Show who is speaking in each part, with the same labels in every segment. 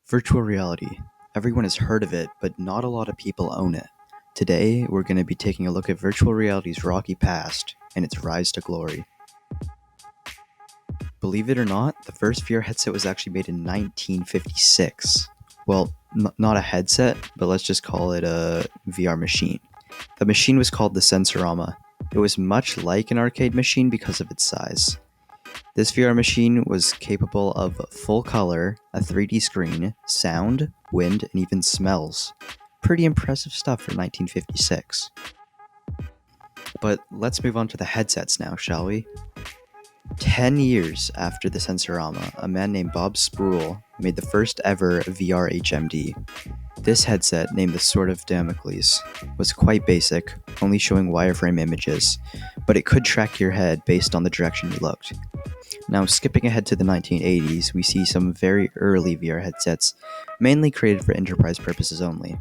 Speaker 1: Virtual reality. Everyone has heard of it, but not a lot of people own it. Today, we're going to be taking a look at virtual reality's rocky past and its rise to glory. Believe it or not, the first VR headset was actually made in 1956. Well, not a headset, but let's just call it a VR machine. The machine was called the Sensorama. It was much like an arcade machine because of its size. This VR machine was capable of full color, a 3D screen, sound, wind, and even smells. Pretty impressive stuff for 1956. But let's move on to the headsets now, shall we? 10 years after the Sensorama, a man named Bob Spruill made the first ever VR HMD. This headset, named the Sword of Damocles, was quite basic, only showing wireframe images, but it could track your head based on the direction you looked. Now, skipping ahead to the 1980s, we see some very early VR headsets, mainly created for enterprise purposes only.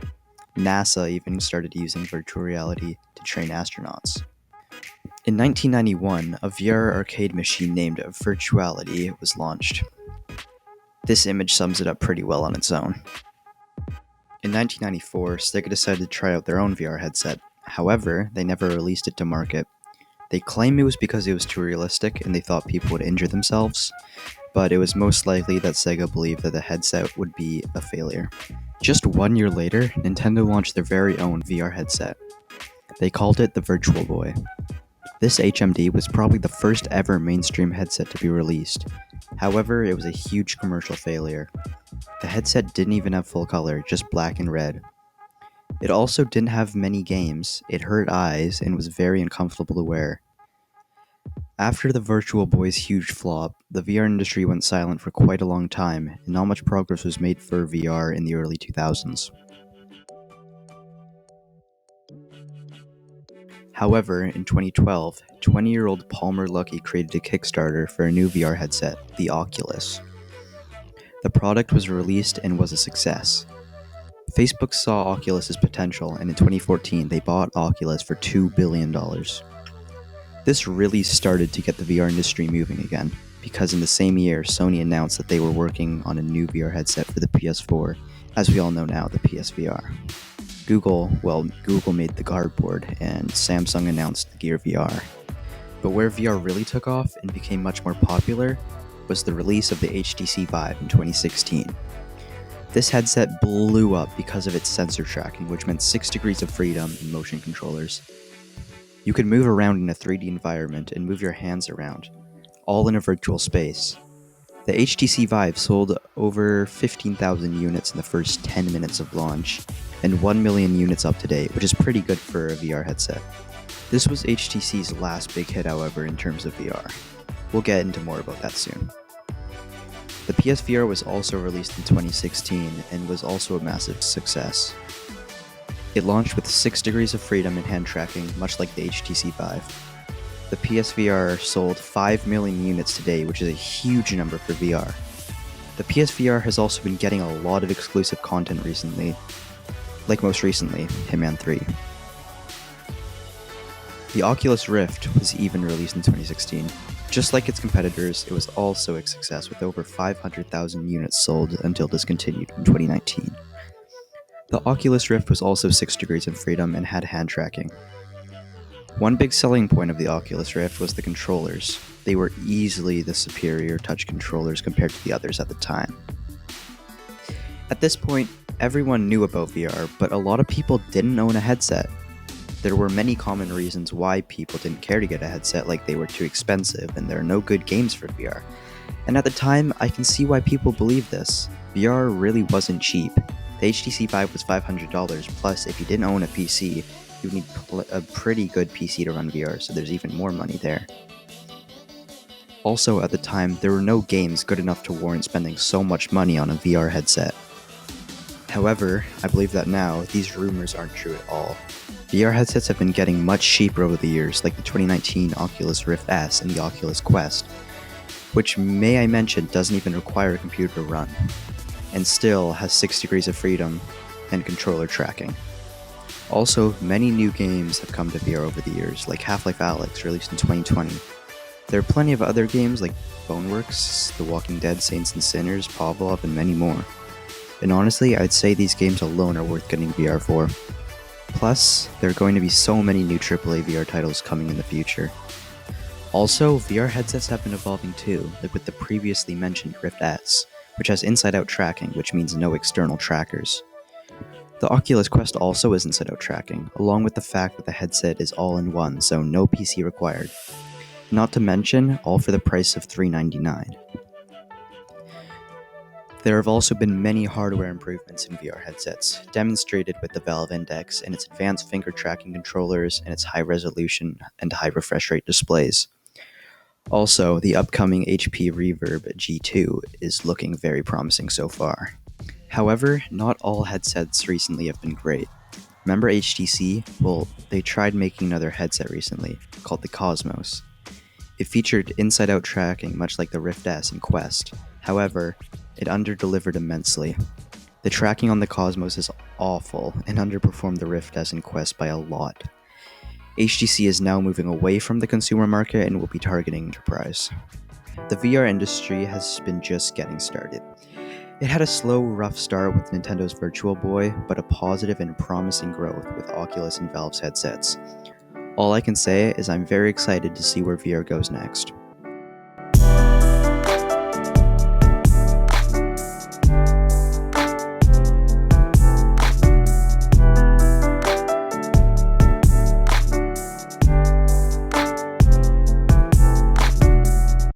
Speaker 1: NASA even started using virtual reality to train astronauts. In 1991, a VR arcade machine named Virtuality was launched. This image sums it up pretty well on its own. In 1994, Sega decided to try out their own VR headset. However, they never released it to market. They claim it was because it was too realistic and they thought people would injure themselves, but it was most likely that Sega believed that the headset would be a failure. Just 1 year later, Nintendo launched their very own VR headset. They called it the Virtual Boy. This HMD was probably the first ever mainstream headset to be released. However, it was a huge commercial failure. The headset didn't even have full color, just black and red. It also didn't have many games, it hurt eyes, and was very uncomfortable to wear. After the Virtual Boy's huge flop, the VR industry went silent for quite a long time, and not much progress was made for VR in the early 2000s. However, in 2012, 20-year-old Palmer Luckey created a Kickstarter for a new VR headset, the Oculus. The product was released and was a success. Facebook saw Oculus's potential, and in 2014 they bought Oculus for $2 billion. This really started to get the VR industry moving again, because in the same year Sony announced that they were working on a new VR headset for the PS4, as we all know now, the PSVR. Google made the cardboard, and Samsung announced the Gear VR. But where VR really took off and became much more popular was the release of the HTC Vive in 2016. This headset blew up because of its sensor tracking, which meant 6 degrees of freedom in motion controllers. You could move around in a 3D environment and move your hands around, all in a virtual space. The HTC Vive sold over 15,000 units in the first 10 minutes of launch, and 1 million units up to date, which is pretty good for a VR headset. This was HTC's last big hit, however, in terms of VR. We'll get into more about that soon. The PSVR was also released in 2016 and was also a massive success. It launched with 6 degrees of freedom in hand tracking, much like the HTC Vive. The PSVR sold 5 million units today, which is a huge number for VR. The PSVR has also been getting a lot of exclusive content recently, like most recently, Hitman 3. The Oculus Rift was even released in 2016. Just like its competitors, it was also a success with over 500,000 units sold until discontinued in 2019. The Oculus Rift was also 6 degrees of freedom and had hand tracking. One big selling point of the Oculus Rift was the controllers. They were easily the superior touch controllers compared to the others at the time. At this point, everyone knew about VR, but a lot of people didn't own a headset. There were many common reasons why people didn't care to get a headset, like they were too expensive and there are no good games for VR. And at the time, I can see why people believed this. VR really wasn't cheap. The HTC Vive was $500, plus if you didn't own a PC, you would need a pretty good PC to run VR, so there's even more money there. Also, at the time, there were no games good enough to warrant spending so much money on a VR headset. However, I believe that now, these rumors aren't true at all. VR headsets have been getting much cheaper over the years, like the 2019 Oculus Rift S and the Oculus Quest, which, may I mention, doesn't even require a computer to run, and still has 6 degrees of freedom and controller tracking. Also, many new games have come to VR over the years, like Half-Life Alyx, released in 2020. There are plenty of other games like Boneworks, The Walking Dead, Saints and Sinners, Pavlov, and many more. And honestly, I'd say these games alone are worth getting VR for. Plus, there are going to be so many new AAA VR titles coming in the future. Also, VR headsets have been evolving too, like with the previously mentioned Rift S, which has inside-out tracking, which means no external trackers. The Oculus Quest also has inside-out tracking, along with the fact that the headset is all-in-one, so no PC required. Not to mention, all for the price of $399. There have also been many hardware improvements in VR headsets, demonstrated with the Valve Index and its advanced finger tracking controllers and its high resolution and high refresh rate displays. Also, the upcoming HP Reverb G2 is looking very promising so far. However, not all headsets recently have been great. Remember HTC? Well, they tried making another headset recently, called the Cosmos. It featured inside-out tracking, much like the Rift S and Quest. However, it underdelivered immensely. The tracking on the Cosmos is awful and underperformed the Rift S and Quest by a lot. HTC is now moving away from the consumer market and will be targeting enterprise. The VR industry has been just getting started. It had a slow, rough start with Nintendo's Virtual Boy, but a positive and promising growth with Oculus and Valve's headsets. All I can say is I'm very excited to see where VR goes next.